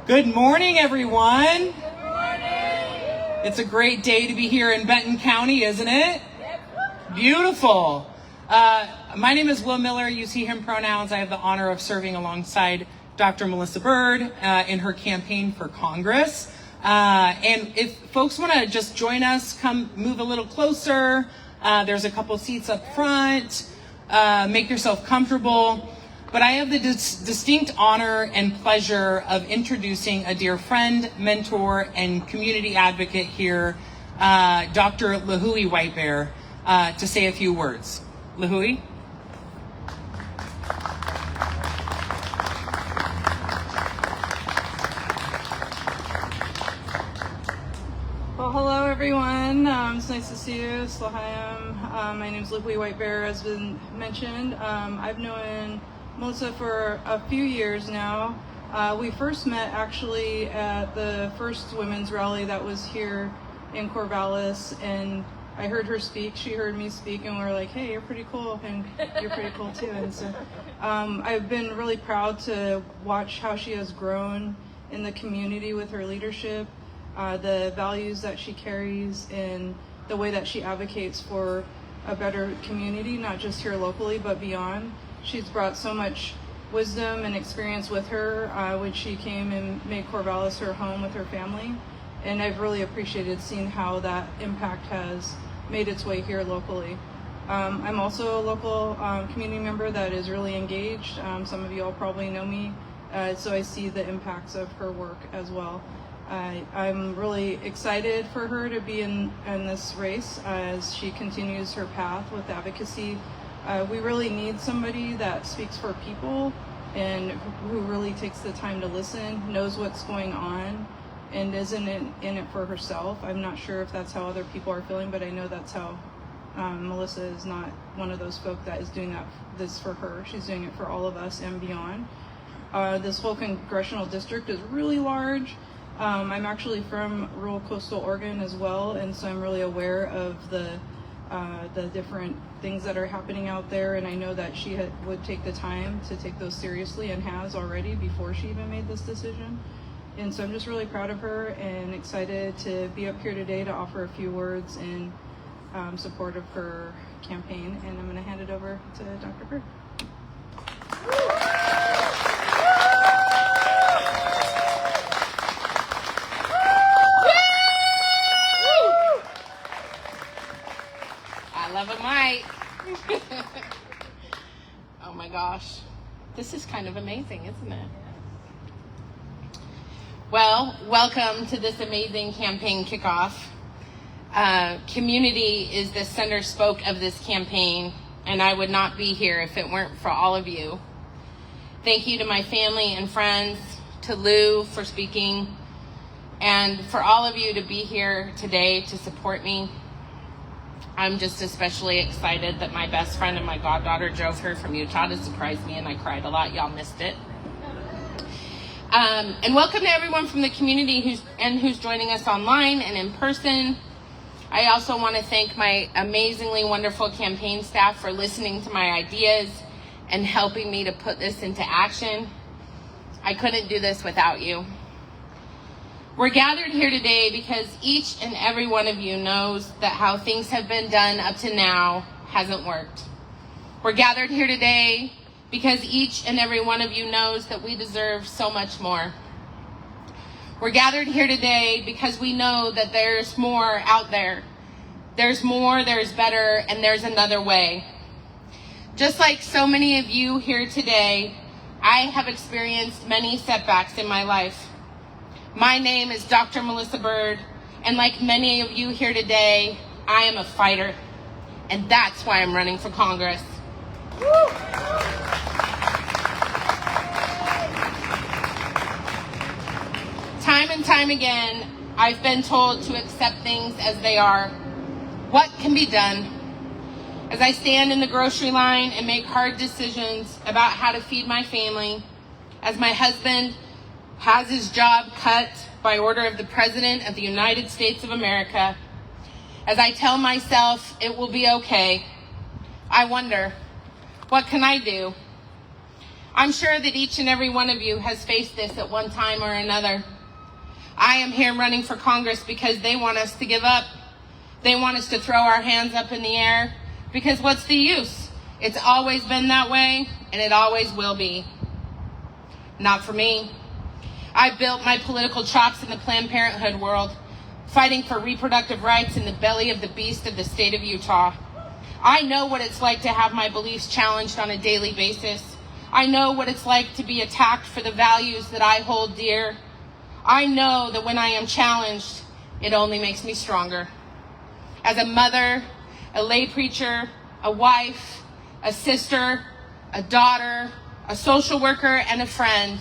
Good morning, everyone. Good morning. It's a great day to be here in Benton County, isn't it? Beautiful. My name is Will Miller. You see him pronouns. I have the honor of serving alongside Dr. Melissa Bird in her campaign for Congress. And if folks want to just join us, come move a little closer. There's a couple seats up front. Make yourself comfortable. But I have the distinct honor and pleasure of introducing a dear friend, mentor, and community advocate here, Dr. Lihue Whitebear, to say a few words. Lihue? Well, hello everyone. It's nice to see you. Slahayim. My name is Lihue Whitebear, as been mentioned. I've known Melissa for a few years now. We first met actually at the first women's rally that was here in Corvallis, and I heard her speak, she heard me speak, and we were like, hey, you're pretty cool, and you're pretty cool too. And so I've been really proud to watch how she has grown in the community with her leadership, the values that she carries, and the way that she advocates for a better community, not just here locally, but beyond. She's brought so much wisdom and experience with her when she came and made Corvallis her home with her family. And I've really appreciated seeing how that impact has made its way here locally. I'm also a local community member that is really engaged. Some of you all probably know me, so I see the impacts of her work as well. I'm really excited for her to be in this race as she continues her path with advocacy. We really need somebody that speaks for people and who really takes the time to listen, knows what's going on, and isn't in it for herself. I'm not sure if that's how other people are feeling, but I know that's how Melissa is not one of those folk that is doing this for her. She's doing it for all of us and beyond. This whole congressional district is really large. I'm actually from rural coastal Oregon as well, and so I'm really aware of the different things that are happening out there, and I know that she would take the time to take those seriously and has already before she even made this decision. And so I'm just really proud of her and excited to be up here today to offer a few words in support of her campaign, and I'm going to hand it over to Dr. Bird. Love a mic. Oh my gosh. This is kind of amazing, isn't it? Well, welcome to this amazing campaign kickoff. Community is the center spoke of this campaign, and I would not be here if it weren't for all of you. Thank you to my family and friends, to Lou for speaking, and for all of you to be here today to support me. I'm just especially excited that my best friend and my goddaughter drove here from Utah to surprise me, and I cried a lot. Y'all missed it. And welcome to everyone from the community who's joining us online and in person. I also want to thank my amazingly wonderful campaign staff for listening to my ideas and helping me to put this into action. I couldn't do this without you. We're gathered here today because each and every one of you knows that how things have been done up to now hasn't worked. We're gathered here today because each and every one of you knows that we deserve so much more. We're gathered here today because we know that there's more out there. There's more, there's better, and there's another way. Just like so many of you here today, I have experienced many setbacks in my life. My name is Dr. Melissa Bird, and like many of you here today, I am a fighter, and that's why I'm running for Congress. Woo! Time and time again, I've been told to accept things as they are. What can be done? As I stand in the grocery line and make hard decisions about how to feed my family, as my husband has his job cut by order of the President of the United States of America, as I tell myself it will be okay, I wonder, what can I do? I'm sure that each and every one of you has faced this at one time or another. I am here running for Congress because they want us to give up. They want us to throw our hands up in the air, because what's the use? It's always been that way, and it always will be. Not for me. I built my political chops in the Planned Parenthood world, fighting for reproductive rights in the belly of the beast of the state of Utah. I know what it's like to have my beliefs challenged on a daily basis. I know what it's like to be attacked for the values that I hold dear. I know that when I am challenged, it only makes me stronger. As a mother, a lay preacher, a wife, a sister, a daughter, a social worker, and a friend,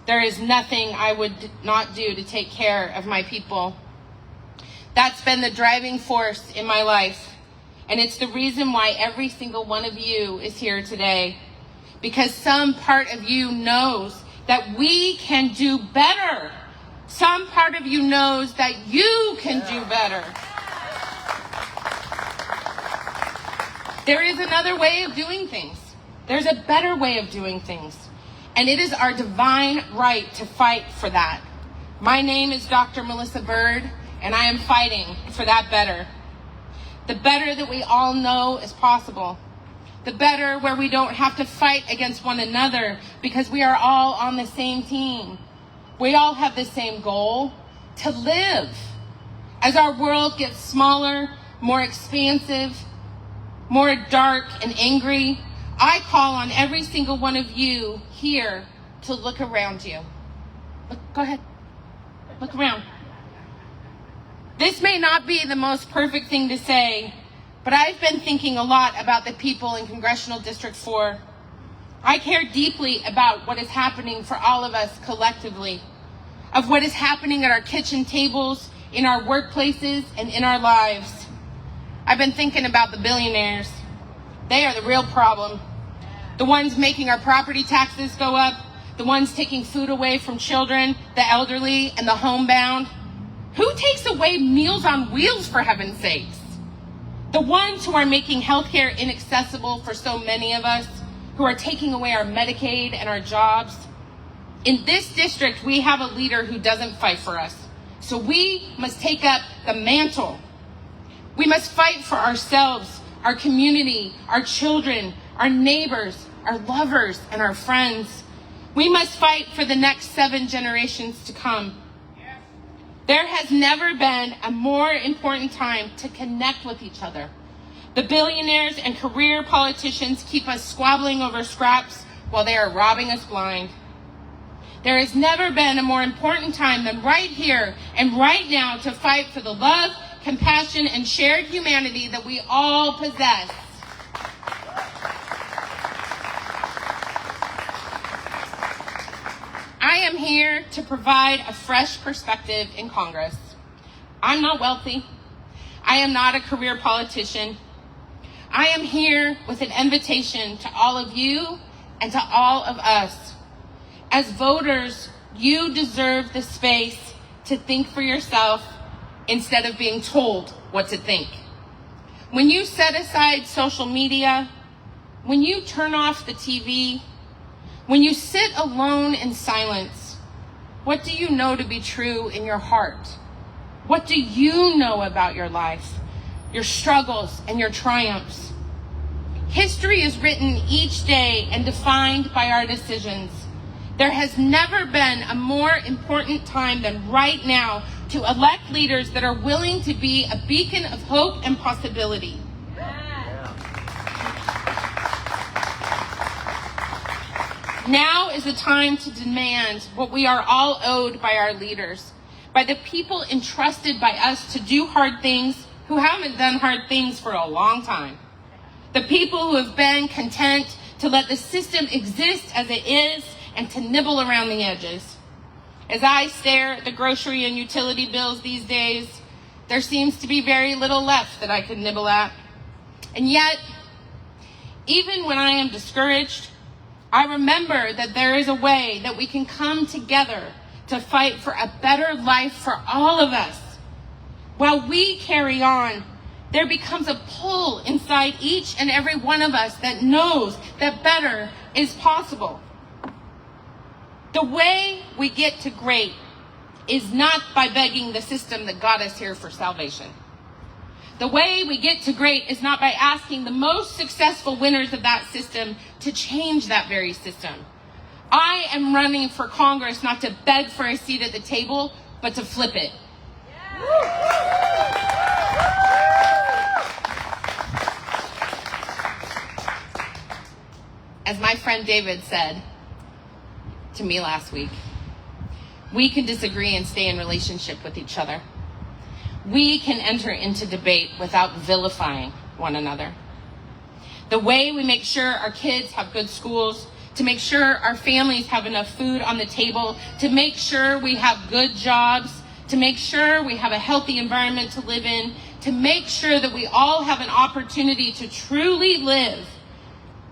there is nothing I would not do to take care of my people. That's been the driving force in my life, and it's the reason why every single one of you is here today, because some part of you knows that we can do better. Some part of you knows that you can do better. There is another way of doing things. There's a better way of doing things. And it is our divine right to fight for that. My name is Dr. Melissa Bird, and I am fighting for that better. The better that we all know is possible. The better where we don't have to fight against one another because we are all on the same team. We all have the same goal, to live. As our world gets smaller, more expansive, more dark and angry, I call on every single one of you here to look around you. Go ahead. Look around. This may not be the most perfect thing to say, but I've been thinking a lot about the people in Congressional District 4. I care deeply about what is happening for all of us collectively, of what is happening at our kitchen tables, in our workplaces, and in our lives. I've been thinking about the billionaires. They are the real problem. The ones making our property taxes go up, the ones taking food away from children, the elderly, and the homebound. Who takes away Meals on Wheels, for heaven's sakes? The ones who are making healthcare inaccessible for so many of us, who are taking away our Medicaid and our jobs. In this district, we have a leader who doesn't fight for us. So we must take up the mantle. We must fight for ourselves, our community, our children, our neighbors, our lovers, and our friends. We must fight for the next 7 generations to come. There has never been a more important time to connect with each other. The billionaires and career politicians keep us squabbling over scraps while they are robbing us blind. There has never been a more important time than right here and right now to fight for the love, compassion, and shared humanity that we all possess. I am here to provide a fresh perspective in Congress. I'm not wealthy. I am not a career politician. I am here with an invitation to all of you and to all of us. As voters, you deserve the space to think for yourself instead of being told what to think. When you set aside social media, when you turn off the TV, when you sit alone in silence, what do you know to be true in your heart? What do you know about your life, your struggles, and your triumphs? History is written each day and defined by our decisions. There has never been a more important time than right now to elect leaders that are willing to be a beacon of hope and possibility. Now is the time to demand what we are all owed by our leaders, by the people entrusted by us to do hard things who haven't done hard things for a long time. The people who have been content to let the system exist as it is and to nibble around the edges. As I stare at the grocery and utility bills these days, there seems to be very little left that I could nibble at. And yet, even when I am discouraged, I remember that there is a way that we can come together to fight for a better life for all of us. While we carry on, there becomes a pull inside each and every one of us that knows that better is possible. The way we get to great is not by begging the system that got us here for salvation. The way we get to great is not by asking the most successful winners of that system to change that very system. I am running for Congress not to beg for a seat at the table, but to flip it. As my friend David said to me last week, we can disagree and stay in relationship with each other. We can enter into debate without vilifying one another. The way we make sure our kids have good schools, to make sure our families have enough food on the table, to make sure we have good jobs, to make sure we have a healthy environment to live in, to make sure that we all have an opportunity to truly live,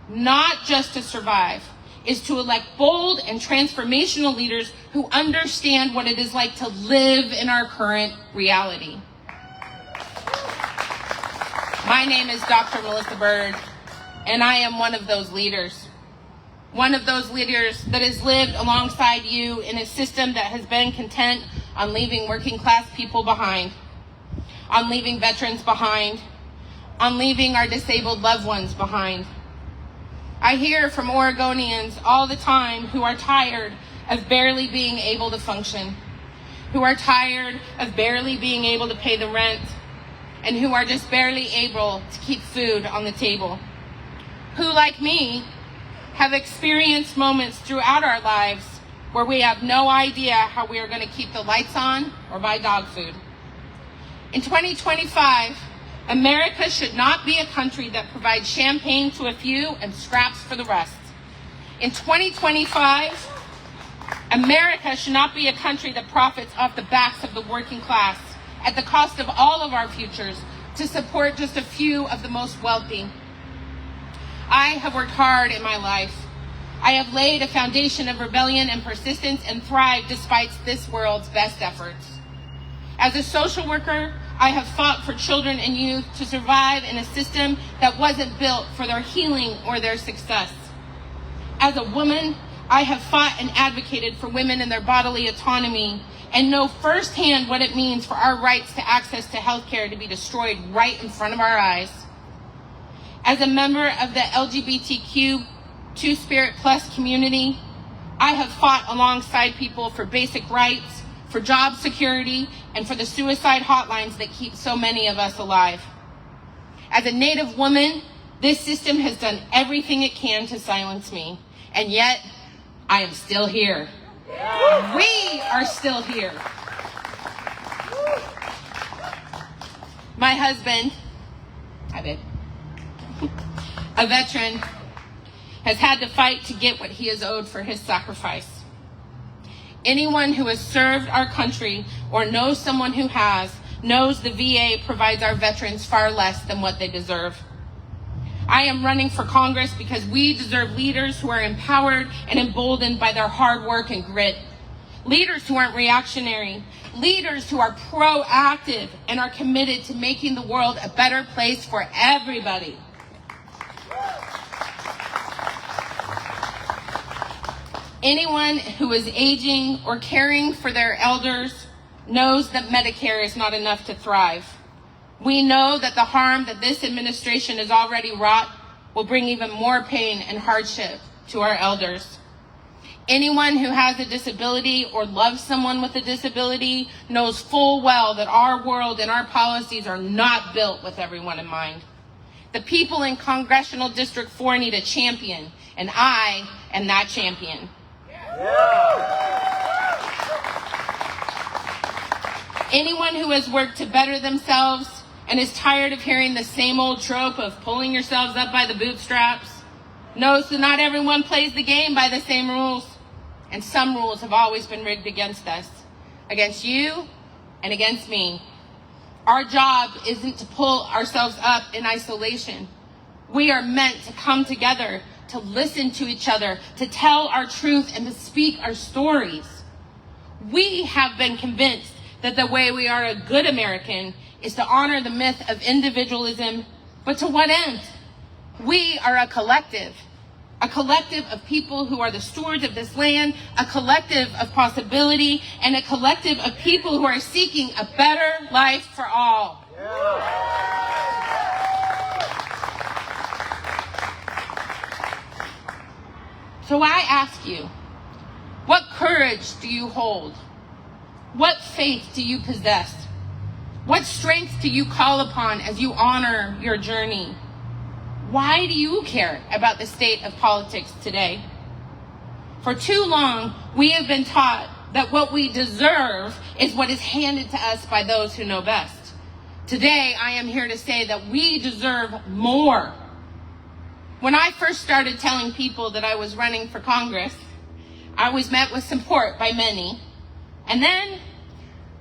not just to survive, is to elect bold and transformational leaders who understand what it is like to live in our current reality. My name is Dr. Melissa Bird, and I am one of those leaders. One of those leaders that has lived alongside you in a system that has been content on leaving working class people behind, on leaving veterans behind, on leaving our disabled loved ones behind. I hear from Oregonians all the time who are tired of barely being able to function, who are tired of barely being able to pay the rent, and who are just barely able to keep food on the table. Who, like me, have experienced moments throughout our lives where we have no idea how we are going to keep the lights on or buy dog food. In 2025, America should not be a country that provides champagne to a few and scraps for the rest. In 2025, America should not be a country that profits off the backs of the working class at the cost of all of our futures to support just a few of the most wealthy. I have worked hard in my life. I have laid a foundation of rebellion and persistence and thrived despite this world's best efforts. As a social worker, I have fought for children and youth to survive in a system that wasn't built for their healing or their success. As a woman, I have fought and advocated for women and their bodily autonomy and know firsthand what it means for our rights to access to health care to be destroyed right in front of our eyes. As a member of the LGBTQ Two-Spirit Plus community, I have fought alongside people for basic rights, for job security, and for the suicide hotlines that keep so many of us alive. As a Native woman, this system has done everything it can to silence me, and yet I am still here. We are still here. My husband, hi babe, a veteran, has had to fight to get what he is owed for his sacrifice. Anyone who has served our country or knows someone who has knows the VA provides our veterans far less than what they deserve. I am running for Congress because we deserve leaders who are empowered and emboldened by their hard work and grit. Leaders who aren't reactionary. Leaders who are proactive and are committed to making the world a better place for everybody. Anyone who is aging or caring for their elders knows that Medicare is not enough to thrive. We know that the harm that this administration has already wrought will bring even more pain and hardship to our elders. Anyone who has a disability or loves someone with a disability knows full well that our world and our policies are not built with everyone in mind. The people in Congressional District 4 need a champion, and I am that champion. Anyone who has worked to better themselves and is tired of hearing the same old trope of pulling yourselves up by the bootstraps knows that not everyone plays the game by the same rules, and some rules have always been rigged against us, against you and against me. Our job isn't to pull ourselves up in isolation. We are meant to come together, to listen to each other, to tell our truth, and to speak our stories. We have been convinced that the way we are a good American is to honor the myth of individualism, but to what end? We are a collective. a collective of people who are the stewards of this land, a collective of possibility, and a collective of people who are seeking a better life for all. So I ask you, what courage do you hold? What faith do you possess? What strength do you call upon as you honor your journey? Why do you care about the state of politics today? For too long, we have been taught that what we deserve is what is handed to us by those who know best. Today, I am here to say that we deserve more. When I first started telling people that I was running for Congress, I was met with support by many. And then,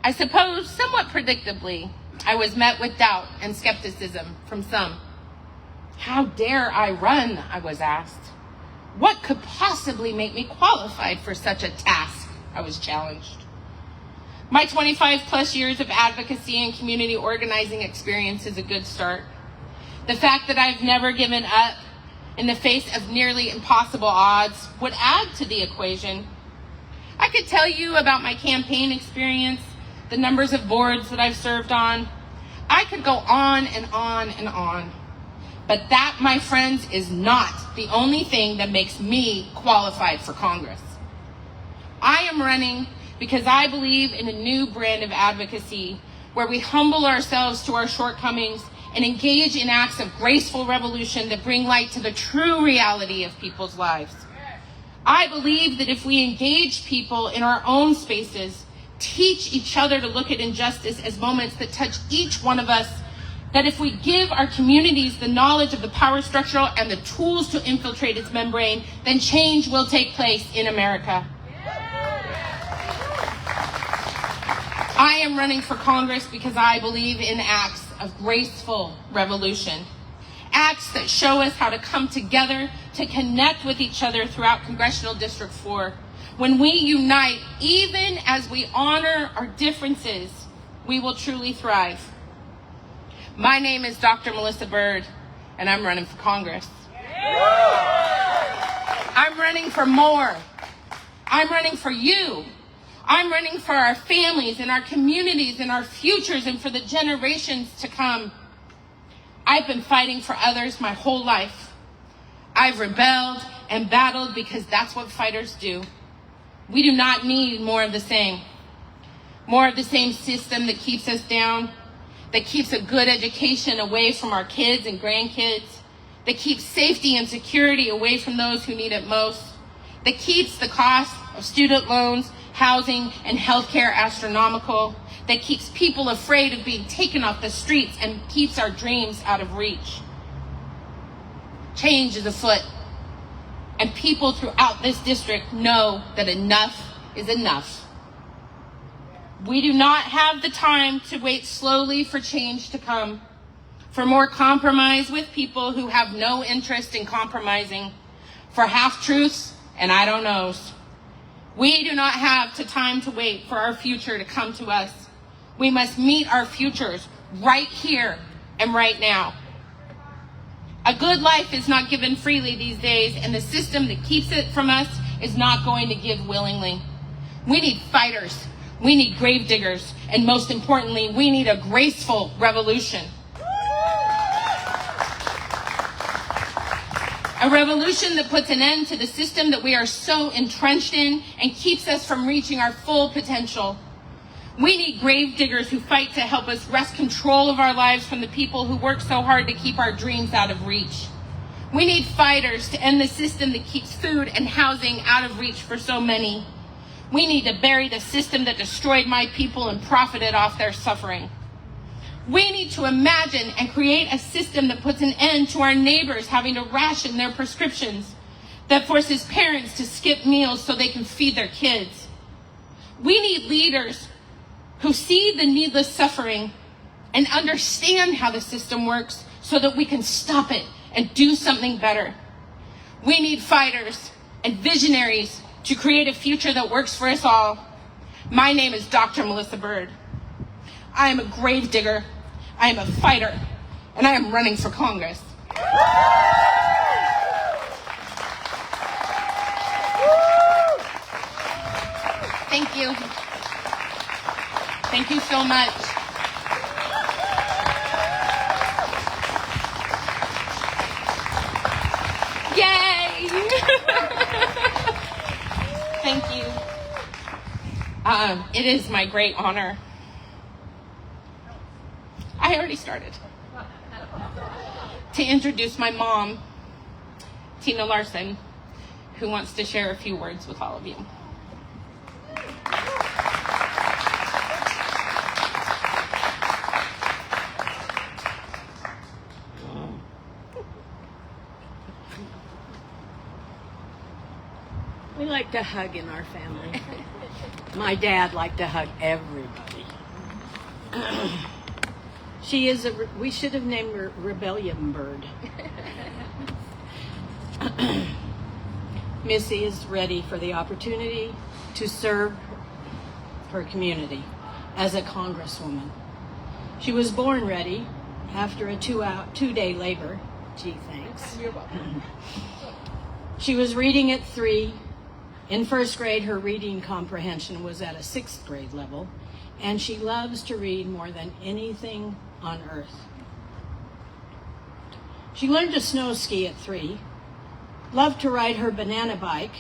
I suppose somewhat predictably, I was met with doubt and skepticism from some. How dare I run, I was asked. What could possibly make me qualified for such a task, I was challenged. My 25 plus years of advocacy and community organizing experience is a good start. The fact that I've never given up in the face of nearly impossible odds would add to the equation. I could tell you about my campaign experience, the numbers of boards that I've served on. I could go on and on and on. But that, my friends, is not the only thing that makes me qualified for Congress. I am running because I believe in a new brand of advocacy where we humble ourselves to our shortcomings and engage in acts of graceful revolution that bring light to the true reality of people's lives. I believe that if we engage people in our own spaces, teach each other to look at injustice as moments that touch each one of us, that if we give our communities the knowledge of the power structure and the tools to infiltrate its membrane, then change will take place in America. I am running for Congress because I believe in acts of graceful revolution. Acts that show us how to come together to connect with each other throughout Congressional District 4. When we unite, even as we honor our differences, we will truly thrive. My name is Dr. Melissa Byrd, and I'm running for Congress. I'm running for more. I'm running for you. I'm running for our families and our communities and our futures and for the generations to come. I've been fighting for others my whole life. I've rebelled and battled because that's what fighters do. We do not need more of the same. More of the same system that keeps us down, that keeps a good education away from our kids and grandkids, that keeps safety and security away from those who need it most, that keeps the cost of student loans, housing, and healthcare astronomical, that keeps people afraid of being taken off the streets and keeps our dreams out of reach. Change is afoot, and people throughout this district know that enough is enough. We do not have the time to wait slowly for change to come, for more compromise with people who have no interest in compromising, for half-truths and I don't knows. We do not have the time to wait for our future to come to us. We must meet our futures right here and right now. A good life is not given freely these days, and the system that keeps it from us is not going to give willingly. We need fighters. We need gravediggers. And most importantly, we need a graceful revolution. A revolution that puts an end to the system that we are so entrenched in and keeps us from reaching our full potential. We need gravediggers who fight to help us wrest control of our lives from the people who work so hard to keep our dreams out of reach. We need fighters to end the system that keeps food and housing out of reach for so many. We need to bury the system that destroyed my people and profited off their suffering. We need to imagine and create a system that puts an end to our neighbors having to ration their prescriptions, that forces parents to skip meals so they can feed their kids. We need leaders who see the needless suffering and understand how the system works so that we can stop it and do something better. We need fighters and visionaries to create a future that works for us all. My name is Dr. Melissa Byrd. I am a gravedigger, I am a fighter, and I am running for Congress. Thank you. Thank you so much. Yay! Thank you. It is my great honor. I already started. To introduce my mom, Tina Larson, who wants to share a few words with all of you. We like to hug in our family. My dad liked to hug everybody. She is we should have named her Rebellion Bird. Missy is ready for the opportunity to serve her community as a congresswoman. She was born ready after a two-day labor. Gee, thanks. You're welcome. She was reading at 3. In first grade, her reading comprehension was at a 6th grade level, and she loves to read more than anything on earth. She learned to snow ski at 3, loved to ride her banana bike,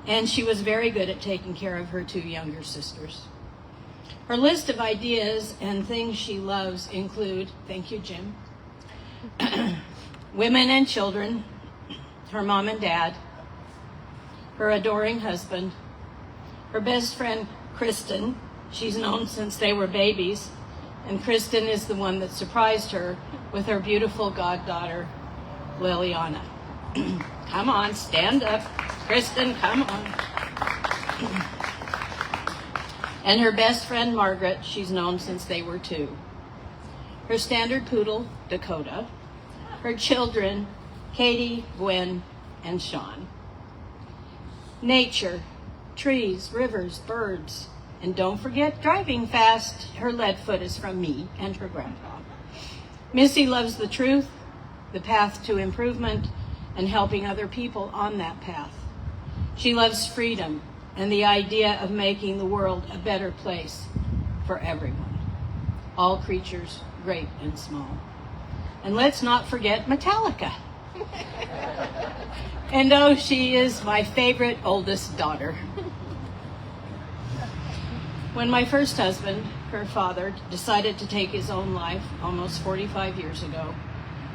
and she was very good at taking care of her 2 younger sisters. Her list of ideas and things she loves include, thank you, Jim, women and children, her mom and dad, her adoring husband, her best friend, Kristen. She's known since they were babies, and Kristen is the one that surprised her with her beautiful goddaughter, Liliana. Come on, stand up. Kristen, come on. And her best friend, Margaret, she's known since they were 2. Her standard poodle, Dakota. Her children, Katie, Gwen, and Sean. Nature, trees, rivers, birds, and don't forget driving fast. Her lead foot is from me and her grandpa. Missy loves the truth, the path to improvement, and helping other people on that path. She loves freedom and the idea of making the world a better place for everyone, all creatures, great and small. And let's not forget Metallica. And oh, she is my favorite oldest daughter. When my first husband, her father, decided to take his own life almost 45 years ago,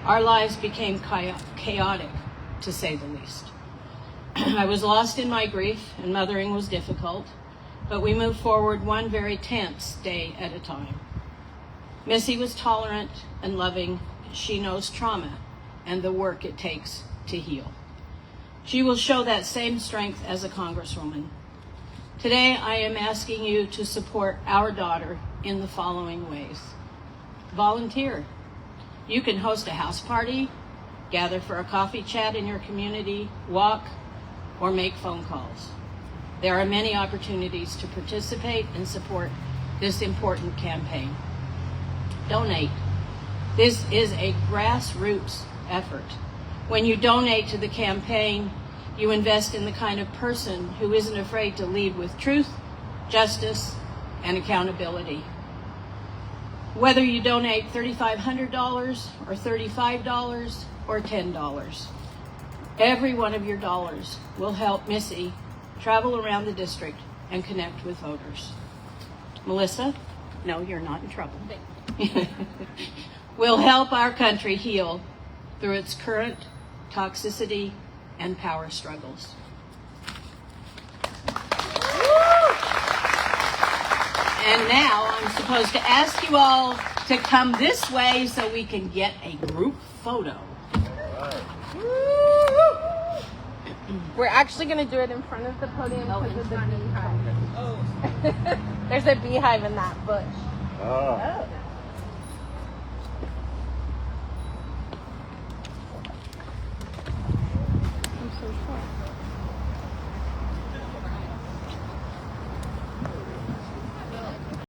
our lives became chaotic, to say the least. I was lost in my grief, and mothering was difficult, but we moved forward one very tense day at a time. Missy was tolerant and loving. She knows trauma and the work it takes to heal. She will show that same strength as a congresswoman. Today, I am asking you to support our daughter in the following ways. Volunteer. You can host a house party, gather for a coffee chat in your community, walk, or make phone calls. There are many opportunities to participate and support this important campaign. Donate. This is a grassroots effort. When you donate to the campaign, you invest in the kind of person who isn't afraid to lead with truth, justice, and accountability. Whether you donate $3,500 or $35 or $10, every one of your dollars will help Missy travel around the district and connect with voters. Melissa, no, you're not in trouble. Will help our country heal through its current toxicity and power struggles. And now I'm supposed to ask you all to come this way so we can get a group photo. We're actually going to do it in front of the podium because of the beehive. Oh. There's a beehive in that bush. Oh.